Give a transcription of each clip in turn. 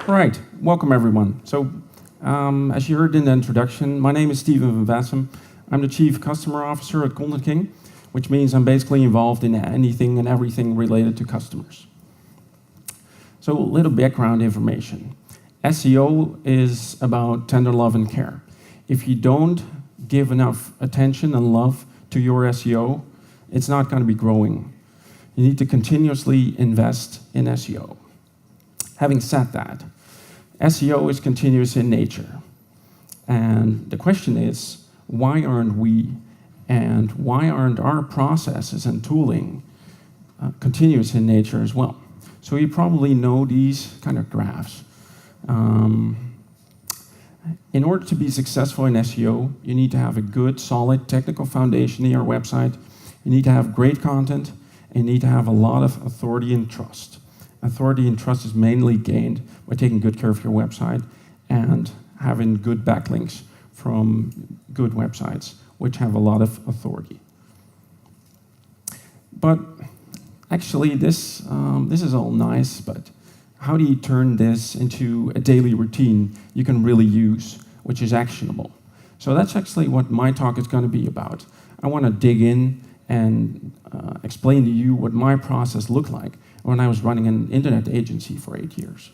All right, welcome everyone. As you heard in the introduction, my name is Steven van Vessum. I'm the Chief Customer Officer at Content King, which means I'm basically involved in anything and everything related to customers. So a little background information. SEO is about tender love and care. If you don't give enough attention and love to your SEO, it's not going to be growing. You need to continuously invest in SEO. Having said that, SEO is continuous in nature. And the question is, why aren't we and why aren't our processes and tooling continuous in nature as well? So you probably know these kind of graphs. In order to be successful in SEO, you need to have a good, solid technical foundation in your website. You need to have great content, and you need to have a lot of authority and trust. Authority and trust is mainly gained by taking good care of your website and having good backlinks from good websites, which have a lot of authority. But actually, this is all nice, but how do you turn this into a daily routine you can really use, which is actionable? So that's actually what my talk is going to be about. I want to dig in and explain to you what my process looked like when I was running an internet agency for 8 years.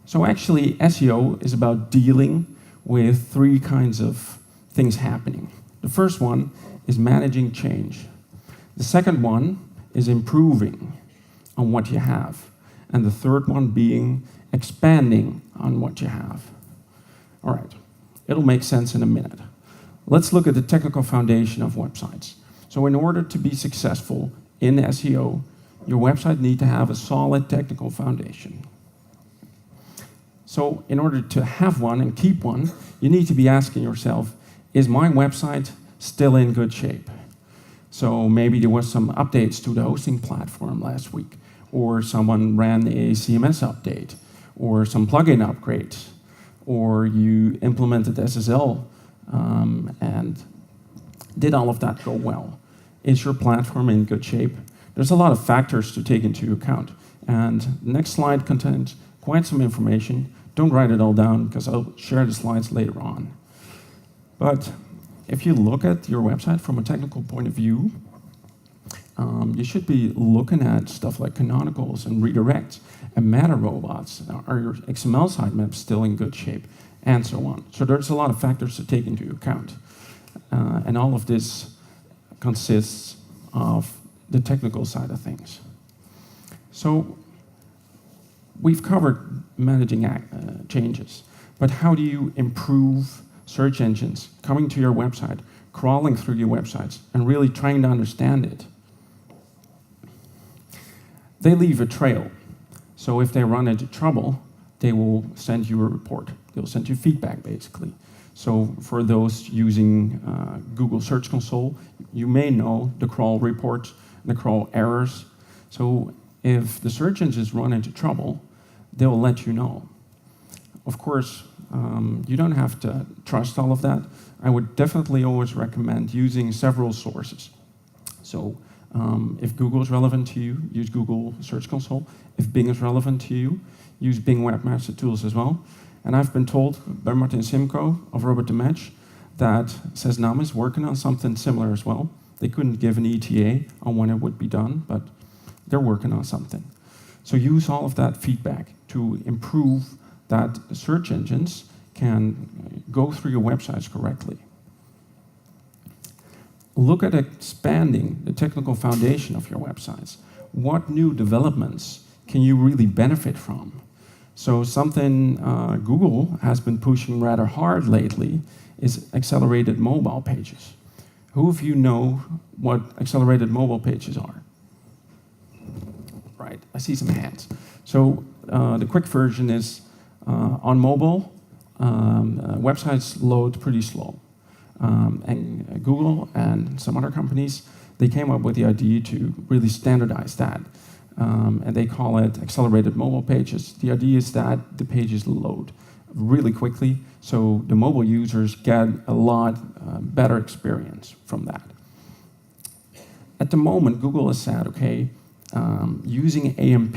So actually, SEO is about dealing with 3 kinds of things happening. The first one is managing change. The second one is improving on what you have. And the third one being expanding on what you have. All right, it'll make sense in a minute. Let's look at the technical foundation of websites. So in order to be successful in SEO, your website needs to have a solid technical foundation. So in order to have one and keep one, you need to be asking yourself, is my website still in good shape? So maybe there was some updates to the hosting platform last week, or someone ran a CMS update, or some plugin upgrades, or you implemented SSL and did all of that go well? Is your platform in good shape? There's a lot of factors to take into account. And the next slide contains quite some information. Don't write it all down because I'll share the slides later on. But if you look at your website from a technical point of view, you should be looking at stuff like canonicals and redirects and meta robots. Are your XML sitemaps still in good shape? And so on. So there's a lot of factors to take into account. And all of this consists of the technical side of things. So we've covered managing changes, but how do you improve search engines coming to your website, crawling through your websites, and really trying to understand it? They leave a trail. So if they run into trouble, they will send you a report. They'll send you feedback, basically. So for those using Google Search Console, you may know the crawl reports, the crawl errors. So if the search engines run into trouble, they'll let you know. Of course, you don't have to trust all of that. I would definitely always recommend using several sources. So if Google is relevant to you, use Google Search Console. If Bing is relevant to you, use Bing Webmaster Tools as well. And I've been told by Martin Simcoe of Robert the Match that Cesnam is working on something similar as well. They couldn't give an ETA on when it would be done, but they're working on something. So use all of that feedback to improve that search engines can go through your websites correctly. Look at expanding the technical foundation of your websites. What new developments can you really benefit from? So something Google has been pushing rather hard lately is accelerated mobile pages. Who of you know what accelerated mobile pages are? Right, I see some hands. So the quick version is on mobile, websites load pretty slow. And Google and some other companies, they came up with the idea to really standardize that. And they call it accelerated mobile pages. The idea is that the pages load really quickly, so the mobile users get a lot better experience from that. At the moment, Google has said, okay, using AMP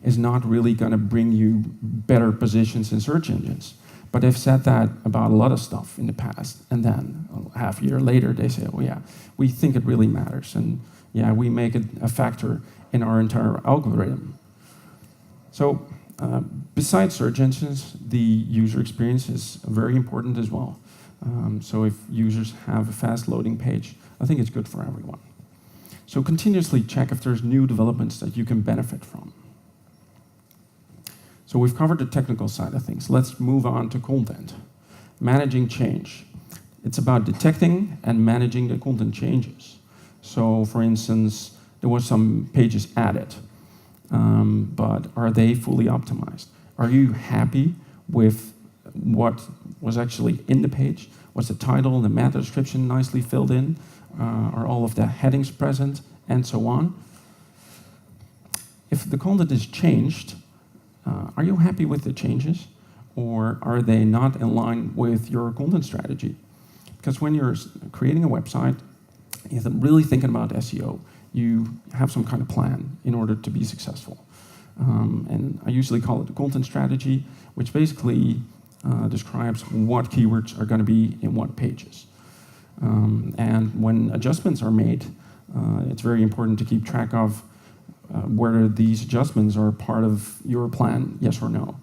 is not really going to bring you better positions in search engines. But they've said that about a lot of stuff in the past, and then half a year later they say, oh yeah, we think it really matters, and yeah, we make it a factor in our entire algorithm. So besides search engines, the user experience is very important as well. So if users have a fast loading page, I think it's good for everyone. So continuously check if there's new developments that you can benefit from. So we've covered the technical side of things. Let's move on to content. Managing change. It's about detecting and managing the content changes. So for instance, there was some pages added, but are they fully optimized? Are you happy with what was actually in the page? Was the title and the meta description nicely filled in? Are all of the headings present? And so on. If the content is changed, are you happy with the changes? Or are they not in line with your content strategy? Because when you're creating a website, you're really thinking about SEO. You have some kind of plan in order to be successful. And I usually call it a content strategy, which basically describes what keywords are going to be in what pages. And when adjustments are made, it's very important to keep track of whether these adjustments are part of your plan, yes or no.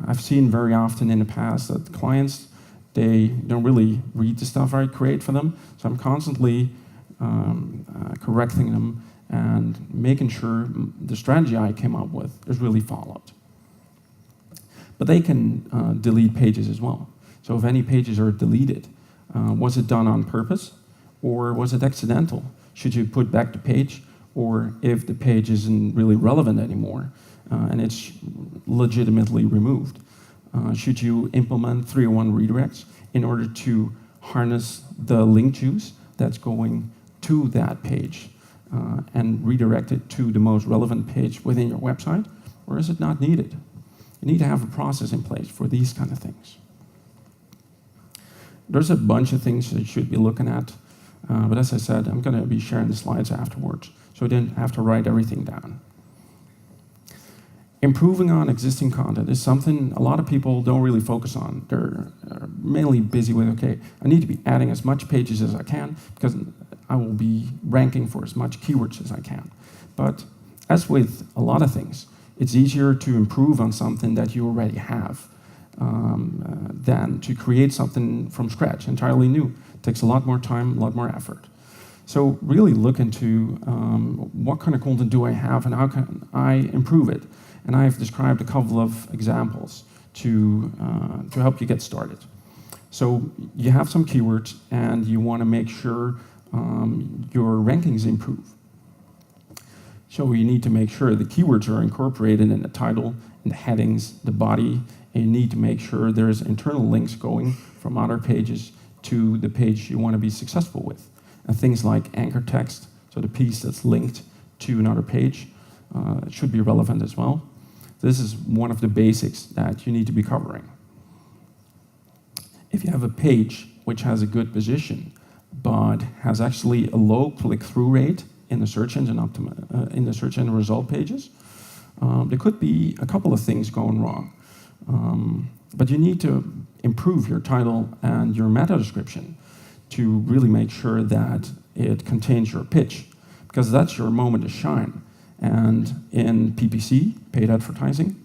I've seen very often in the past that clients, they don't really read the stuff I create for them, so I'm constantly correcting them and making sure the strategy I came up with is really followed. But they can delete pages as well. So if any pages are deleted, was it done on purpose or was it accidental? Should you put back the page? Or if the page isn't really relevant anymore and it's legitimately removed, should you implement 301 redirects in order to harness the link juice that's going to that page and redirect it to the most relevant page within your website? Or is it not needed? You need to have a process in place for these kind of things. There's a bunch of things that you should be looking at, but as I said, I'm going to be sharing the slides afterwards, so I didn't have to write everything down. Improving on existing content is something a lot of people don't really focus on. They're mainly busy with, okay, I need to be adding as much pages as I can because I will be ranking for as much keywords as I can. But as with a lot of things, it's easier to improve on something that you already have than to create something from scratch, entirely new. It takes a lot more time, a lot more effort. So really look into what kind of content do I have and how can I improve it? And I've described a couple of examples to help you get started. So you have some keywords and you want to make sure your rankings improve. So you need to make sure the keywords are incorporated in the title, in the headings, the body, and you need to make sure there's internal links going from other pages to the page you want to be successful with. And things like anchor text, so the piece that's linked to another page, should be relevant as well. This is one of the basics that you need to be covering. If you have a page which has a good position, but has actually a low click-through rate in the search engine result pages, there could be a couple of things going wrong. But you need to improve your title and your meta description to really make sure that it contains your pitch, because that's your moment to shine. And in PPC, paid advertising,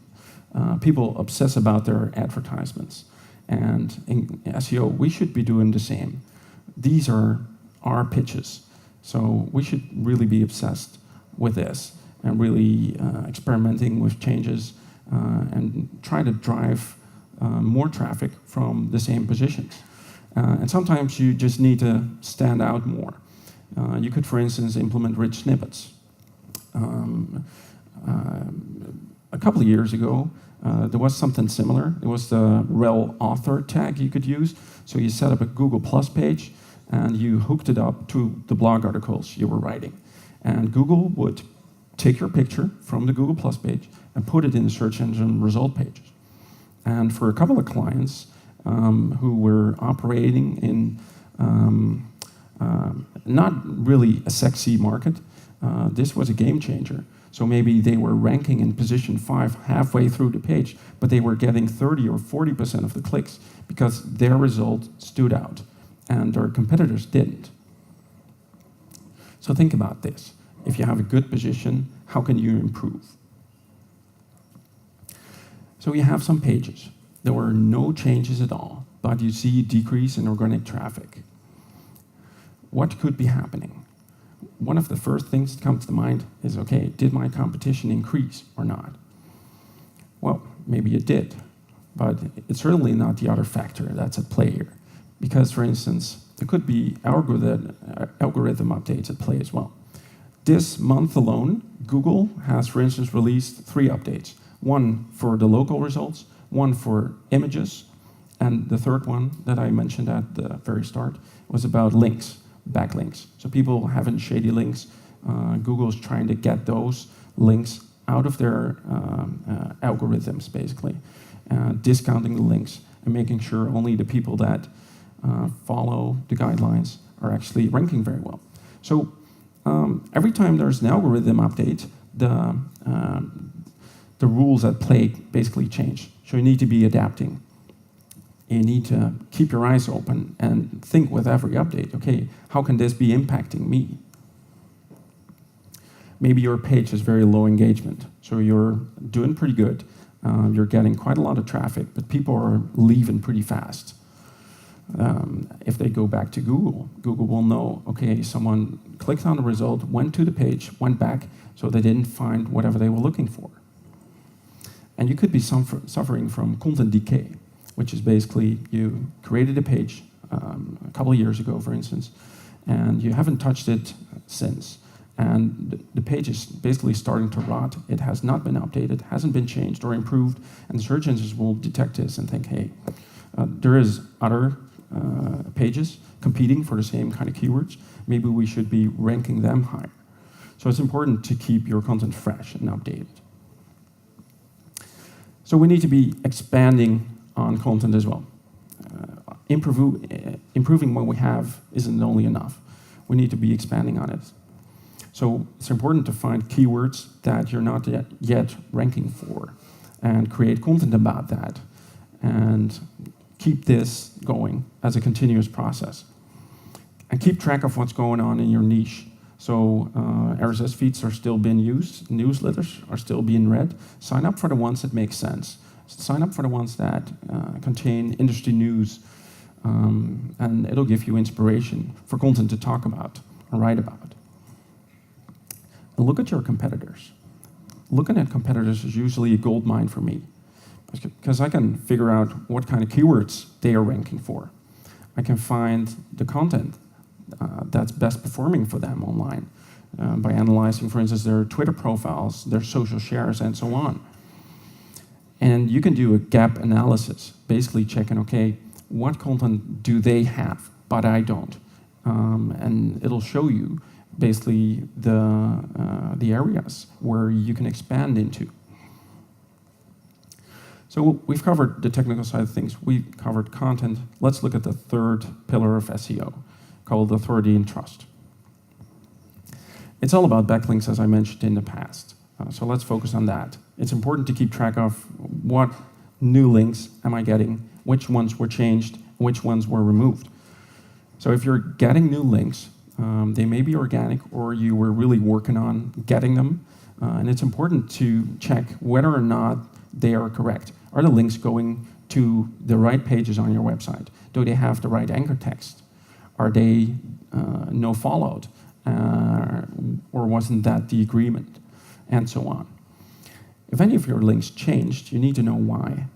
people obsess about their advertisements. And in SEO, we should be doing the same. These are our pitches. So we should really be obsessed with this and really experimenting with changes and try to drive more traffic from the same positions. And sometimes you just need to stand out more. You could, for instance, implement rich snippets. A couple of years ago, there was something similar. It was the rel author tag you could use. So you set up a Google Plus page and you hooked it up to the blog articles you were writing. And Google would take your picture from the Google Plus page and put it in the search engine result pages. And for a couple of clients who were operating in not really a sexy market, this was a game changer. So maybe they were ranking in position 5 halfway through the page, but they were getting 30 or 40% of the clicks because their result stood out and their competitors didn't. So think about this. If you have a good position, how can you improve? So you have some pages. There were no changes at all, but you see a decrease in organic traffic. What could be happening? One of the first things that comes to mind is, okay, did my competition increase or not? Well, maybe it did, but it's certainly not the other factor that's at play here. Because, for instance, there could be algorithm updates at play as well. This month alone, Google has, for instance, released 3 updates. One for the local results, one for images, and the third one that I mentioned at the very start was about links, backlinks. So people having shady links, Google's trying to get those links out of their algorithms, basically, discounting the links and making sure only the people that follow the guidelines are actually ranking very well. So every time there's an algorithm update, the rules at play basically change. So you need to be adapting. You need to keep your eyes open and think with every update, okay, how can this be impacting me? Maybe your page has very low engagement, so you're doing pretty good. You're getting quite a lot of traffic, but people are leaving pretty fast. If they go back to Google, Google will know, okay, someone clicked on the result, went to the page, went back, so they didn't find whatever they were looking for. And you could be suffering from content decay, which is basically you created a page a couple of years ago, for instance, and you haven't touched it since. And the page is basically starting to rot. It has not been updated, hasn't been changed or improved, and the search engines will detect this and think, hey, there is other pages competing for the same kind of keywords. Maybe we should be ranking them higher. So it's important to keep your content fresh and updated. So we need to be expanding on content as well. Improving what we have isn't only enough. We need to be expanding on it. So it's important to find keywords that you're not yet ranking for and create content about that and keep this going as a continuous process. And keep track of what's going on in your niche. So RSS feeds are still being used, newsletters are still being read. Sign up for the ones that make sense. Sign up for the ones that contain industry news, and it'll give you inspiration for content to talk about or write about. And look at your competitors. Looking at competitors is usually a gold mine for me, because I can figure out what kind of keywords they are ranking for. I can find the content that's best performing for them online by analyzing, for instance, their Twitter profiles, their social shares, and so on. And you can do a gap analysis, basically checking, okay, what content do they have, but I don't? And it'll show you basically the areas where you can expand into. So we've covered the technical side of things. We've covered content. Let's look at the third pillar of SEO, called authority and trust. It's all about backlinks, as I mentioned in the past. So let's focus on that. It's important to keep track of what new links am I getting, which ones were changed, which ones were removed. So if you're getting new links, they may be organic or you were really working on getting them. And it's important to check whether or not they are correct. Are the links going to the right pages on your website? Do they have the right anchor text? Are they no followed? Or wasn't that the agreement? And so on. If any of your links changed, you need to know why.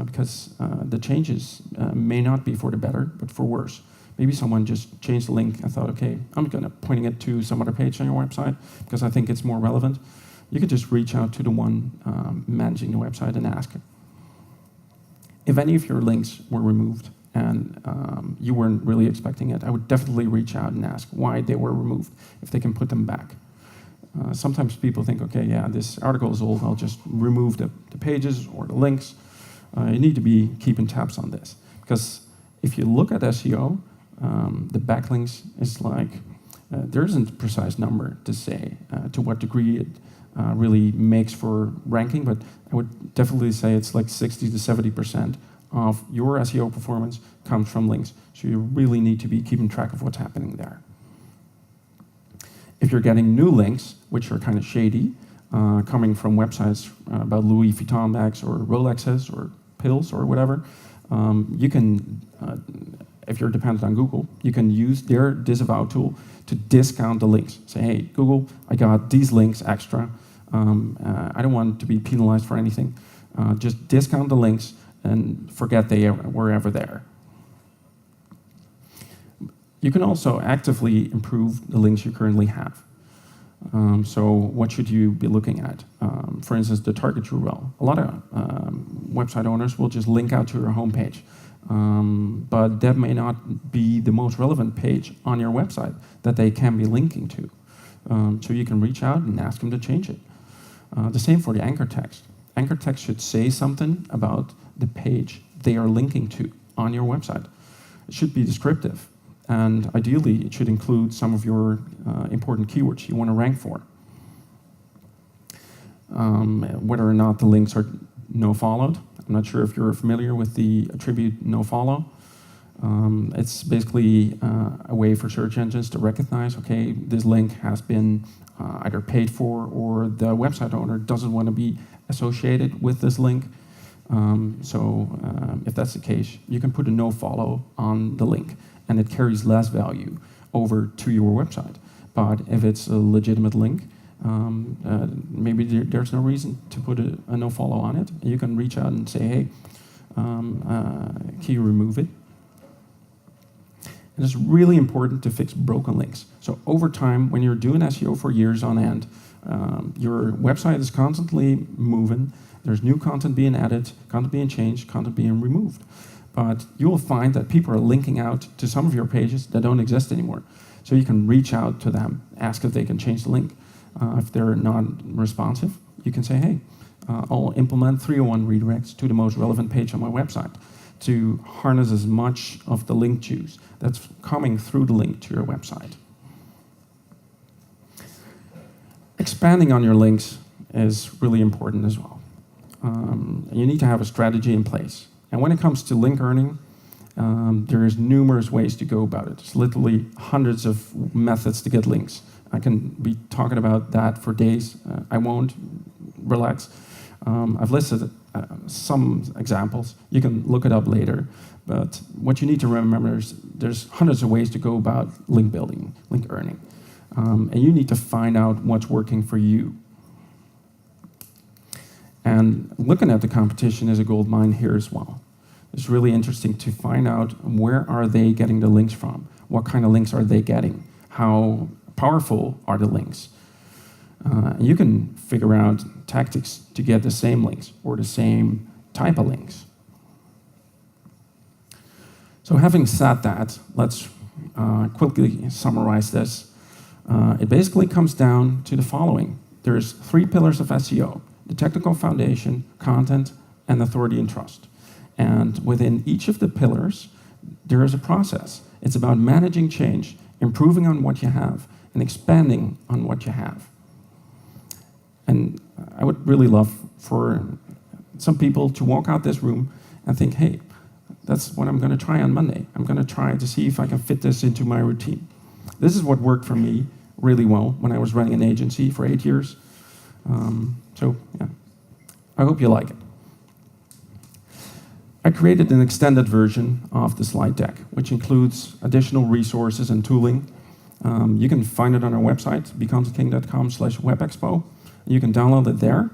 Because the changes may not be for the better, but for worse. Maybe someone just changed the link and thought, okay, I'm going to pointing it to some other page on your website because I think it's more relevant. You could just reach out to the one managing the website and ask. If any of your links were removed and you weren't really expecting it, I would definitely reach out and ask why they were removed, if they can put them back. Sometimes people think, okay, yeah, this article is old, I'll just remove the pages or the links. You need to be keeping tabs on this. Because if you look at SEO, the backlinks is like, there isn't a precise number to say to what degree really makes for ranking, but I would definitely say it's like 60 to 70% of your SEO performance comes from links. So you really need to be keeping track of what's happening there. If you're getting new links, which are kind of shady, coming from websites about Louis Vuitton bags or Rolexes or pills or whatever, you can, if you're dependent on Google, you can use their disavow tool to discount the links. Say, hey, Google, I got these links extra. I don't want to be penalized for anything. Just discount the links and forget they were ever there. You can also actively improve the links you currently have. So what should you be looking at? For instance, the target URL. A lot of website owners will just link out to your homepage, but that may not be the most relevant page on your website that they can be linking to. So you can reach out and ask them to change it. The same for the anchor text. Anchor text should say something about the page they are linking to on your website. It should be descriptive. And ideally, it should include some of your important keywords you want to rank for. Whether or not the links are no-followed. I'm not sure if you're familiar with the attribute no-follow. It's basically a way for search engines to recognize, okay, this link has been either paid for or the website owner doesn't want to be associated with this link. If that's the case, you can put a no-follow on the link, and it carries less value over to your website. But if it's a legitimate link, maybe there's no reason to put a no-follow on it. You can reach out and say, hey, can you remove it? And it's really important to fix broken links. So over time, when you're doing SEO for years on end, your website is constantly moving. There's new content being added, content being changed, content being removed. But you will find that people are linking out to some of your pages that don't exist anymore. So you can reach out to them, ask if they can change the link. If they're not responsive, you can say, hey, I'll implement 301 redirects to the most relevant page on my website to harness as much of the link juice that's coming through the link to your website. Expanding on your links is really important as well. You need to have a strategy in place. And when it comes to link earning, there's numerous ways to go about it. There's literally hundreds of methods to get links. I can be talking about that for days. I won't. Relax. I've listed some examples. You can look it up later. But what you need to remember is there's hundreds of ways to go about link building, link earning. And you need to find out what's working for you. And looking at the competition is a gold mine here as well. It's really interesting to find out where are they getting the links from? What kind of links are they getting? How powerful are the links? You can figure out tactics to get the same links or the same type of links. So having said that, let's quickly summarize this. It basically comes down to the following. There's 3 pillars of SEO: the technical foundation, content, and authority and trust. And within each of the pillars, there is a process. It's about managing change, improving on what you have, and expanding on what you have. And I would really love for some people to walk out this room and think, hey, that's what I'm going to try on Monday. I'm going to try to see if I can fit this into my routine. This is what worked for me really well when I was running an agency for 8 years. Yeah, I hope you like it. I created an extended version of the slide deck, which includes additional resources and tooling. You can find it on our website, becontking.com/webexpo. You can download it there.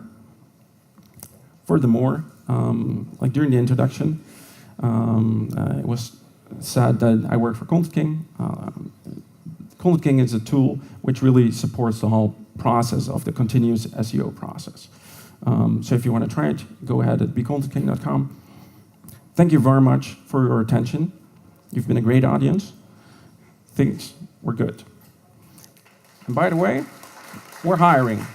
Furthermore, like during the introduction, it was said that I work for Content King. Content King is a tool which really supports the whole process of the continuous SEO process. So if you want to try it, go ahead at becontentking.com. Thank you very much for your attention. You've been a great audience. Things were good. And by the way, we're hiring.